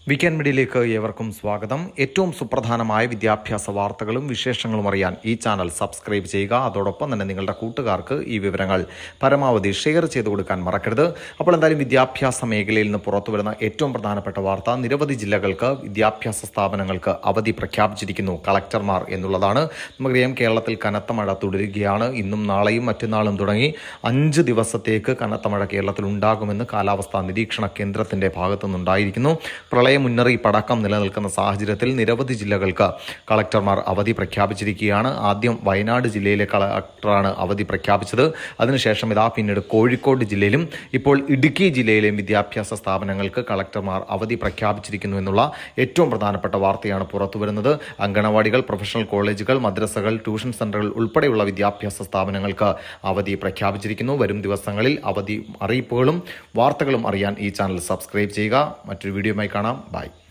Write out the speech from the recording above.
Weekend മീഡിയയിലേക്ക് ഏവർക്കും സ്വാഗതം. ഏറ്റവും സുപ്രധാനമായ വിദ്യാഭ്യാസ വാർത്തകളും വിശേഷങ്ങളും അറിയാൻ ഈ ചാനൽ സബ്സ്ക്രൈബ് ചെയ്യുക. അതോടൊപ്പം തന്നെ നിങ്ങളുടെ കൂട്ടുകാർക്ക് ഈ വിവരങ്ങൾ പരമാവധി ഷെയർ ചെയ്ത് കൊടുക്കാൻ മറക്കരുത്. അപ്പോൾ എന്തായാലും വിദ്യാഭ്യാസ മേഖലയിൽ നിന്ന് പുറത്തു വരുന്ന ഏറ്റവും പ്രധാനപ്പെട്ട വാർത്ത, നിരവധി ജില്ലകൾക്ക് വിദ്യാഭ്യാസ സ്ഥാപനങ്ങൾക്ക് അവധി പ്രഖ്യാപിച്ചിരിക്കുന്നു കളക്ടർമാർ എന്നുള്ളതാണ്. നമുക്കറിയാം, കേരളത്തിൽ കനത്ത മഴ തുടരുകയാണ്. ഇന്നും നാളെയും മറ്റന്നാളും തുടങ്ങി 5 ദിവസത്തേക്ക് കനത്ത മഴ കേരളത്തിൽ ഉണ്ടാകുമെന്ന് കാലാവസ്ഥാ നിരീക്ഷണ കേന്ദ്രത്തിന്റെ ഭാഗത്തുനിന്നുണ്ടായിരിക്കുന്നു. പ്രളയ മുന്നറിയിപ്പടക്കം നിലനിൽക്കുന്ന സാഹചര്യത്തിൽ നിരവധി ജില്ലകൾക്ക് കളക്ടർമാർ അവധി പ്രഖ്യാപിച്ചിരിക്കുകയാണ്. ആദ്യം വയനാട് ജില്ലയിലെ കളക്ടറാണ് അവധി പ്രഖ്യാപിച്ചത്. അതിനുശേഷം പിന്നീട് കോഴിക്കോട് ജില്ലയിലും ഇപ്പോൾ ഇടുക്കി ജില്ലയിലെയും വിദ്യാഭ്യാസ സ്ഥാപനങ്ങൾക്ക് കളക്ടർമാർ അവധി പ്രഖ്യാപിച്ചിരിക്കുന്നു എന്നുള്ള ഏറ്റവും പ്രധാനപ്പെട്ട വാർത്തയാണ് പുറത്തുവരുന്നത്. അങ്കണവാടികൾ, പ്രൊഫഷണൽ കോളേജുകൾ, മദ്രസകൾ, ട്യൂഷൻ സെന്ററുകൾ ഉൾപ്പെടെയുള്ള വിദ്യാഭ്യാസ സ്ഥാപനങ്ങൾക്ക് അവധി പ്രഖ്യാപിച്ചിരിക്കുന്നു. വരും ദിവസങ്ങളിൽ അവധി അറിയിപ്പുകളും വാർത്തകളും അറിയാൻ ഈ ചാനൽ സബ്സ്ക്രൈബ് ചെയ്യുക. മറ്റൊരു വീഡിയോയുമായി കാണാം. Bye.